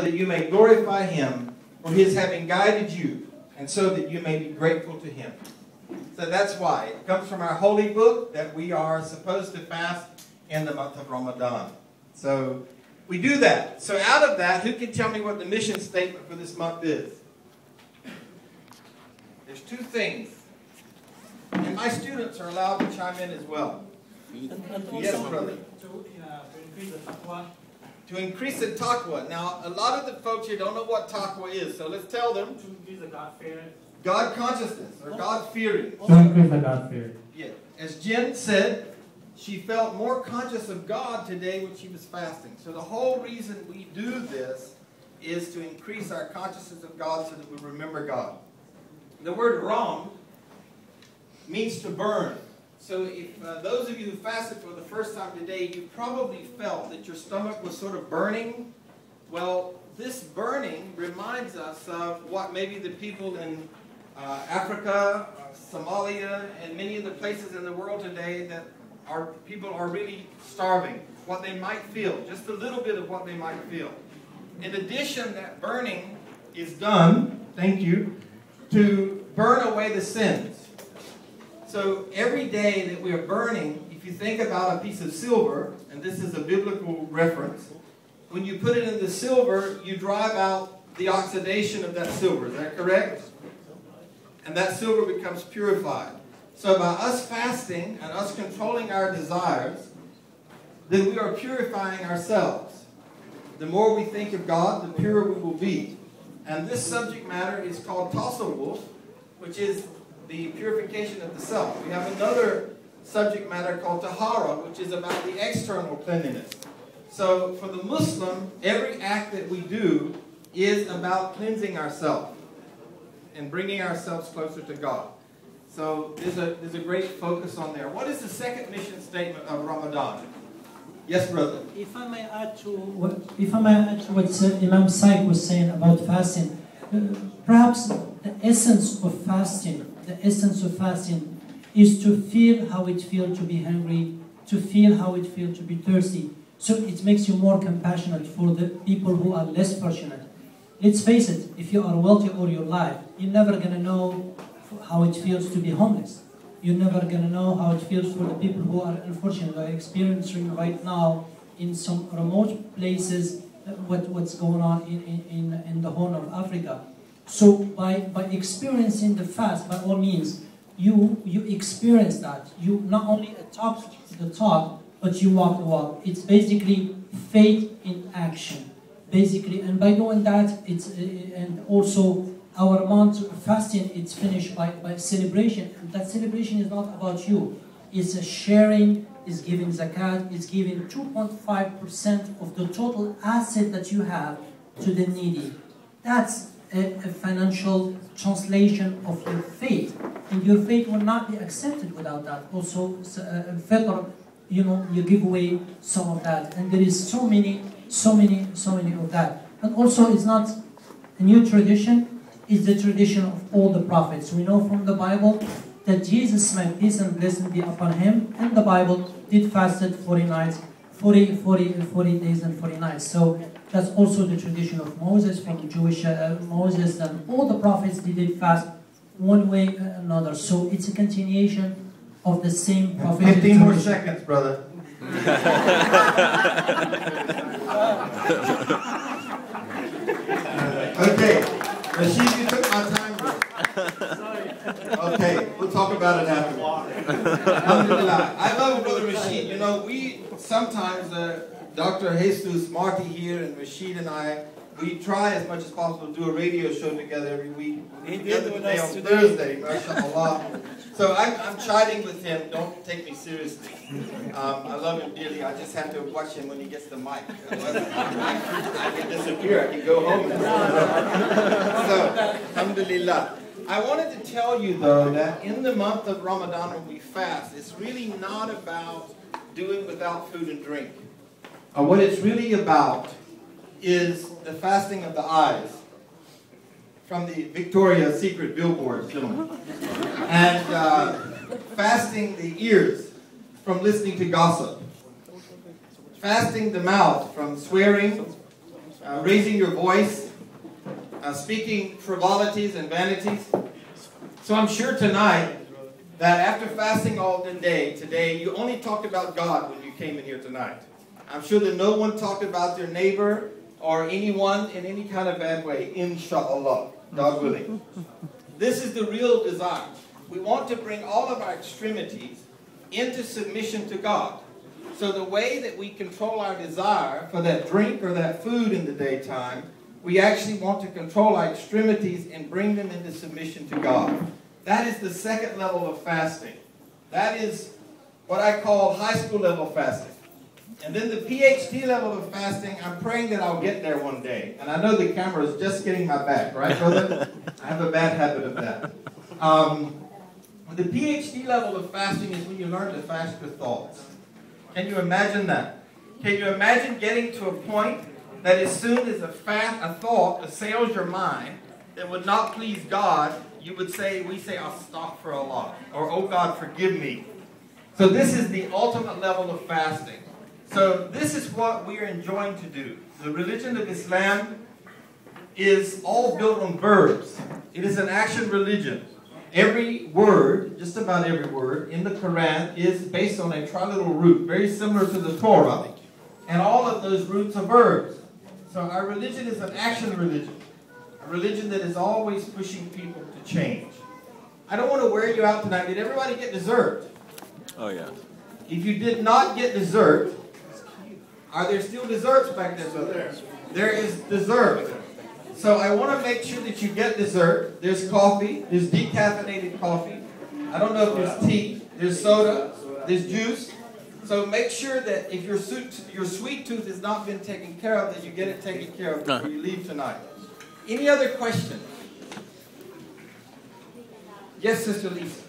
that you may glorify him for his having guided you, and so that you may be grateful to him. So that's why. It comes from our holy book that we are supposed to fast in the month of Ramadan. So we do that. So out of that, who can tell me what the mission statement for this month is? There's two things. And my students are allowed to chime in as well. Yes, brother. To increase the taqwa. To increase the taqwa. Now, a lot of the folks here don't know what taqwa is, so let's tell them. To increase the God-fearing. God consciousness, or God-fearing. To increase the God-fearing. Yeah. As Jen said, she felt more conscious of God today when she was fasting. So the whole reason we do this is to increase our consciousness of God so that we remember God. The word ram means to burn. So if those of you who fasted for the first time today, you probably felt that your stomach was sort of burning. Well, this burning reminds us of what maybe the people in Africa, Somalia, and many of the places in the world today that people are really starving, what they might feel, just a little bit of what they might feel. In addition, that burning is done, thank you, to burn away the sins. So every day that we are burning, if you think about a piece of silver, and this is a biblical reference, when you put it in the silver, you drive out the oxidation of that silver. Is that correct? And that silver becomes purified. So by us fasting and us controlling our desires, then we are purifying ourselves. The more we think of God, the purer we will be. And this subject matter is called tasawwuf, which is the purification of the self. We have another subject matter called tahara, which is about the external cleanliness. So for the Muslim, every act that we do is about cleansing ourselves and bringing ourselves closer to God. So there's a great focus on there. What is the second mission statement of Ramadan? Yes, brother. If I may add to what Imam Saik was saying about fasting, perhaps the essence of fasting is to feel how it feels to be hungry, to feel how it feels to be thirsty. So it makes you more compassionate for the people who are less fortunate. Let's face it, if you are wealthy all your life, you're never going to know how it feels to be homeless. You're never going to know how it feels for the people who are unfortunate, who are experiencing right now in some remote places what's going on in the Horn of Africa. So by experiencing the fast, by all means, you experience that. You not only talk the talk, but you walk the walk. It's basically faith in action, basically. And by doing that, and also our month of fasting, it's finished by celebration. And that celebration is not about you. It's a sharing, it's giving zakat, it's giving 2.5% of the total asset that you have to the needy. That's a financial translation of your faith. And your faith will not be accepted without that. Also, fitr, you give away some of that. And there is so many of that. And also, it's not a new tradition. Is the tradition of all the prophets. We know from the Bible that Jesus, may peace and blessing be upon him, in the Bible did fasted 40 days and 40 nights. So that's also the tradition of Moses, from Jewish Moses, and all the prophets did fast one way or another. So it's a continuation of the same prophetic 15 more seconds, brother. Okay. Rashid, you took my time. Sorry. Okay, we'll talk about it after. Alhamdulillah. I love Brother Rashid. You know, we sometimes, Dr. Jesus, Marty here, and Rashid and I, we try as much as possible to do a radio show together every week. He did with us on today. Thursday, mashallah. So I'm chiding with him. Don't take me seriously. I love him dearly. I just have to watch him when he gets the mic. I can disappear. I can go home. So, alhamdulillah. I wanted to tell you, though, that in the month of Ramadan when we fast, it's really not about doing without food and drink. What it's really about is the fasting of the eyes. From the Victoria's Secret billboard film. And fasting the ears from listening to gossip. Fasting the mouth from swearing, raising your voice, speaking frivolities and vanities. So I'm sure tonight that after fasting all the day today, you only talked about God when you came in here tonight. I'm sure that no one talked about their neighbor or anyone in any kind of bad way, inshallah, God willing. This is the real desire. We want to bring all of our extremities into submission to God. So the way that we control our desire for that drink or that food in the daytime, we actually want to control our extremities and bring them into submission to God. That is the second level of fasting. That is what I call high school level fasting. And then the PhD level of fasting, I'm praying that I'll get there one day. And I know the camera is just getting my back, right, brother? I have a bad habit of that. The PhD level of fasting is when you learn to fast your thoughts. Can you imagine that? Can you imagine getting to a point that as soon as a thought assails your mind that would not please God, you would say, we say, astaghfirullah, or oh God, forgive me. So this is the ultimate level of fasting. So this is what we are enjoying to do. The religion of Islam is all built on verbs. It is an action religion. Every word, just about every word, in the Quran is based on a triliteral root, very similar to the Torah. And all of those roots are verbs. So our religion is an action religion. A religion that is always pushing people to change. I don't want to wear you out tonight. Did everybody get dessert? Oh, yeah. If you did not get dessert, are there still desserts back there? So there is dessert. So I want to make sure that you get dessert. There's coffee. There's decaffeinated coffee. I don't know if there's tea. There's soda. There's juice. So make sure that if your sweet tooth has not been taken care of, that you get it taken care of before you leave tonight. Any other questions? Yes, Sister Lisa.